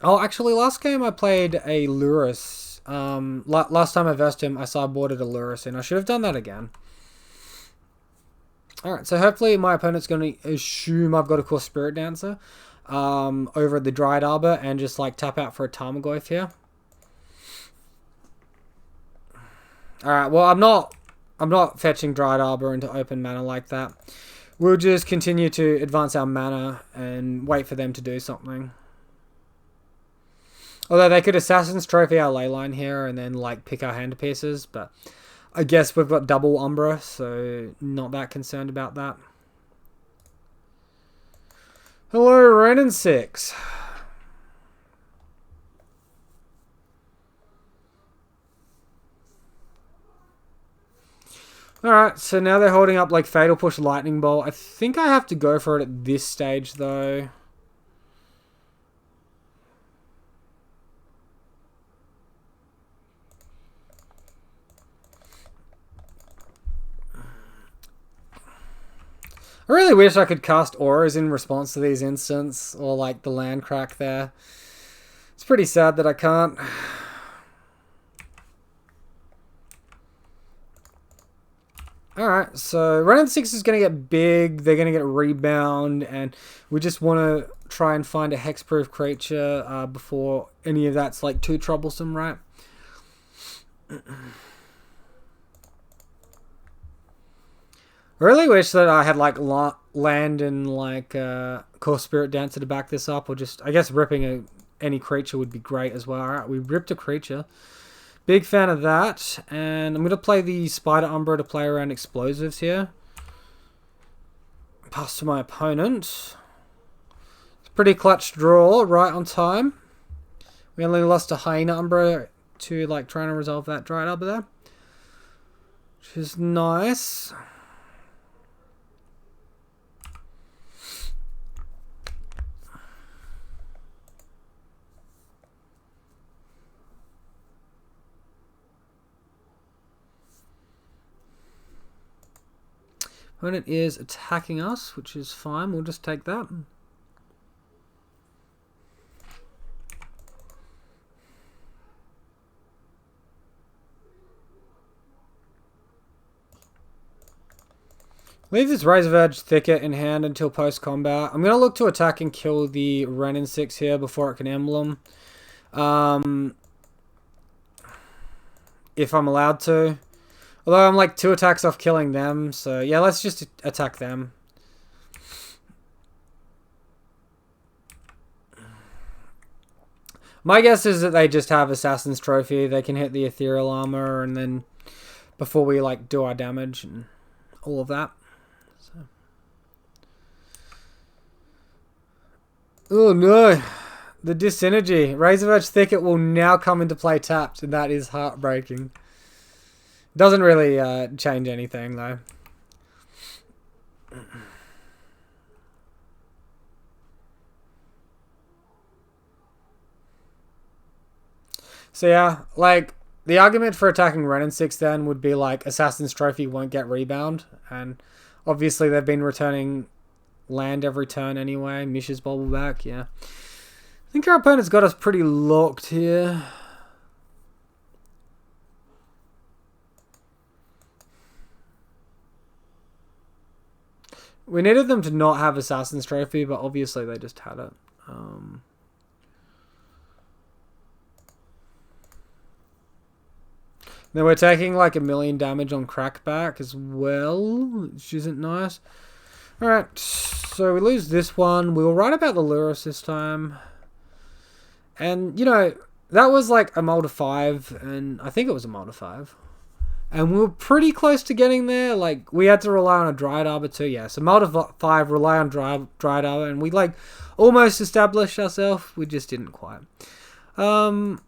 Oh, actually, last game I played a Lurrus. Last time I versed him, I sideboarded a Lurrus, and I should have done that again. Alright, so hopefully my opponent's going to assume I've got a Core Spirit Dancer over at the Dryad Arbor and just like tap out for a Tarmogoyf here. Alright, well, I'm not fetching Dryad Arbor into open mana like that. We'll just continue to advance our mana and wait for them to do something. Although they could Assassin's Trophy our Leyline here and then like pick our hand to pieces, but I guess we've got double Umbra, so not that concerned about that. Hello, Ronin 6. Alright, so now they're holding up like Fatal Push Lightning Bolt. I think I have to go for it at this stage though. I really wish I could cast auras in response to these instants, or like the land crack there. It's pretty sad that I can't. Alright, so Renin 6 is going to get big, they're going to get rebound, and we just want to try and find a hexproof creature before any of that's like too troublesome, right? I really wish that I had like land and like Core Spirit Dancer to back this up, or just, I guess ripping any creature would be great as well. Alright, we ripped a creature. Big fan of that, and I'm going to play the Spider Umbra to play around explosives here. Pass to my opponent. It's a pretty clutch draw, right on time. We only lost a Hyena Umbra to like trying to resolve that Dried Arbor there, which is nice. Opponent is attacking us, which is fine. We'll just take that. Leave this Razorverge Thicket in hand until post-combat. I'm going to look to attack and kill the Renin 6 here before it can emblem. If I'm allowed to. Although I'm like 2 attacks off killing them, so yeah, let's just attack them. My guess is that they just have Assassin's Trophy. They can hit the Ethereal Armor, and then before we like do our damage and all of that. So. Oh no, the Disynergy. Razorverge Thicket will now come into play tapped, and that is heartbreaking. Doesn't really change anything though. So yeah, like the argument for attacking Renin 6 then would be like Assassin's Trophy won't get rebound, and obviously they've been returning land every turn anyway. Mish's Bobble back, yeah. I think our opponent's got us pretty locked here. We needed them to not have Assassin's Trophy, but obviously they just had it. Then we're taking like 1,000,000 damage on Crackback as well, which isn't nice. Alright, so we lose this one. We were right about the Lurus this time. And, you know, that was like a Mulder 5, and I think it was a Mulder 5. And we were pretty close to getting there. Like, we had to rely on a Dried Arbor too. Yeah, so Mulder 5, rely on Dried Arbor. And we, like, almost established ourselves. We just didn't quite. I'm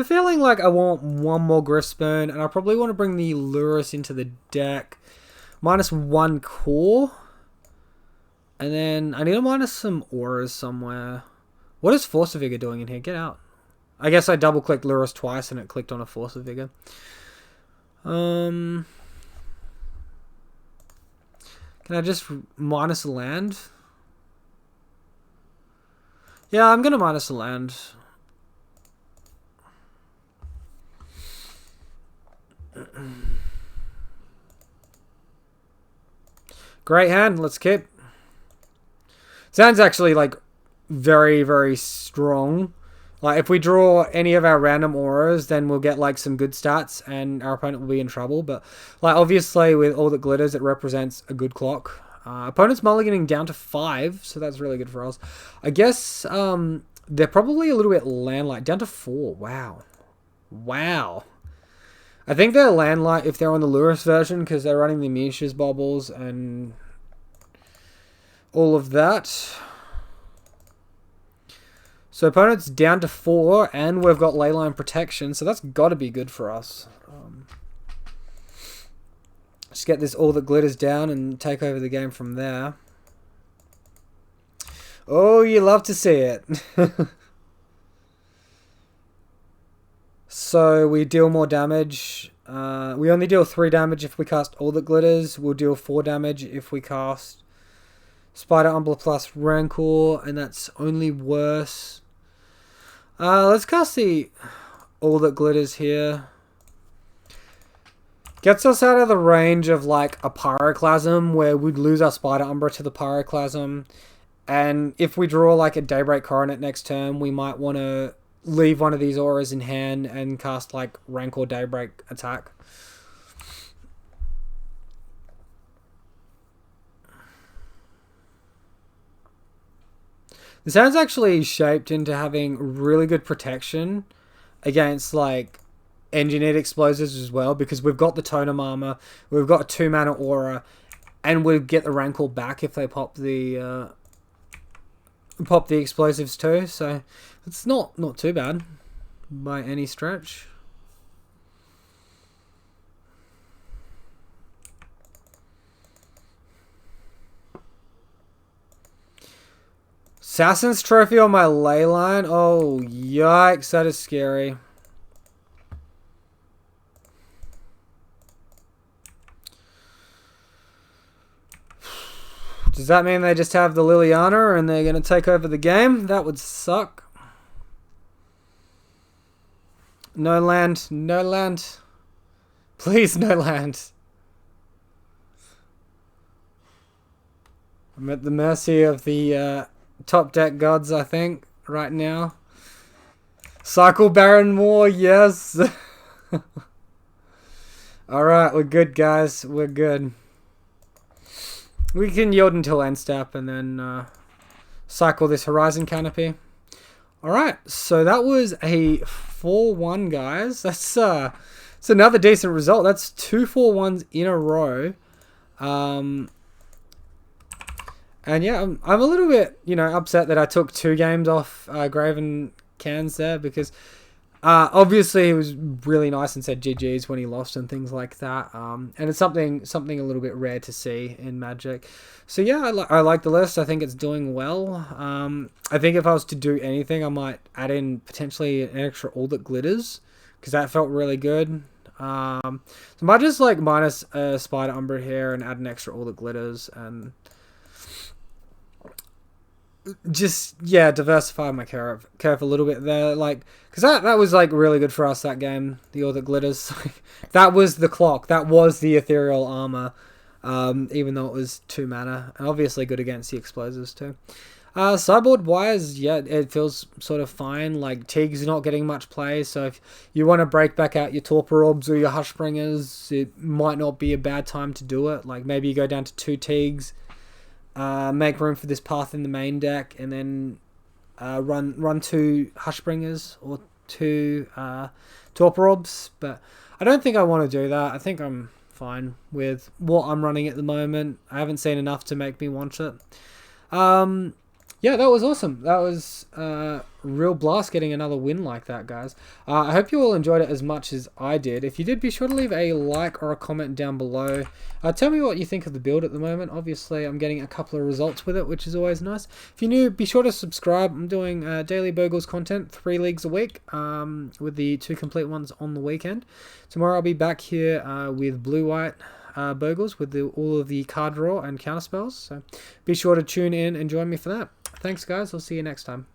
feeling like I want one more Griffspoon. And I probably want to bring the Lurus into the deck. -1 core. And then I need to minus some auras somewhere. What is Force of Vigor doing in here? Get out. I guess I double-clicked Lurus twice and it clicked on a Force of Vigor. Can I just minus a land? Yeah, I'm going to minus a land. Great hand. Let's keep. Sounds actually like very, very strong. Like, if we draw any of our random auras, then we'll get, like, some good stats, and our opponent will be in trouble. But, like, obviously, with all that glitters, it represents a good clock. Opponent's mulliganing down to 5, so that's really good for us. I guess they're probably a little bit land-light. Down to 4. Wow. Wow. I think they're land-light if they're on the Lurus version, because they're running the Mishas Bobbles and all of that. So opponent's down to 4, and we've got Leyline Protection, so that's got to be good for us. Just get this All That Glitters down and take over the game from there. Oh, you love to see it. So we deal more damage. We only deal 3 damage if we cast All That Glitters. We'll deal 4 damage if we cast Spider Umbra plus Rancor, and that's only worse. Let's cast the All That Glitters here. Gets us out of the range of like a Pyroclasm where we'd lose our Spider Umbra to the Pyroclasm. And if we draw like a Daybreak Coronet next turn, we might want to leave one of these auras in hand and cast like Rancor Daybreak attack. This hand's actually shaped into having really good protection against like engineered explosives as well, because we've got the totem armor, we've got a 2-mana aura, and we'll get the Rancor back if they pop the explosives too. So it's not too bad by any stretch. Assassin's Trophy on my ley line. Oh, yikes, that is scary. Does that mean they just have the Liliana and they're going to take over the game? That would suck. No land. No land. Please, no land. I'm at the mercy of the top deck gods, I think, right now. Cycle Baron Moore, yes. Alright, we're good, guys. We're good. We can yield until end step and then cycle this Horizon Canopy. Alright, so that was a 4-1, guys. That's another decent result. That's 2 4-1s in a row. And yeah, I'm a little bit, upset that I took 2 games off Graven Cans there, because obviously he was really nice and said GG's when he lost and things like that. And it's something a little bit rare to see in Magic. So yeah, I like the list. I think it's doing well. I think if I was to do anything, I might add in potentially an extra All That Glitters, because that felt really good. So I might just like minus Spider Umbra here and add an extra All That Glitters and just diversify my curve a little bit there, like, because that was like really good for us that game, the All That Glitters. That was the clock, that was the ethereal armor, even though it was 2 mana, and obviously good against the explosives too. Sideboard wise, yeah, it feels sort of fine. Like Teague's not getting much play, so if you want to break back out your Torpor Orbs or your Hushbringers, it might not be a bad time to do it. Like maybe you go down to 2 Teagues, make room for this path in the main deck, and then run 2 Hushbringers or 2 Torpor Orbs. But I don't think I want to do that. I think I'm fine with what I'm running at the moment. I haven't seen enough to make me want it. Yeah, that was awesome. That was a real blast getting another win like that, guys. I hope you all enjoyed it as much as I did. If you did, be sure to leave a like or a comment down below. Tell me what you think of the build at the moment. Obviously, I'm getting a couple of results with it, which is always nice. If you're new, be sure to subscribe. I'm doing daily Bogles content, 3 leagues a week, with the 2 complete ones on the weekend. Tomorrow I'll be back here with blue-white Bogles with all of the card draw and counter spells. So be sure to tune in and join me for that. Thanks, guys. I'll see you next time.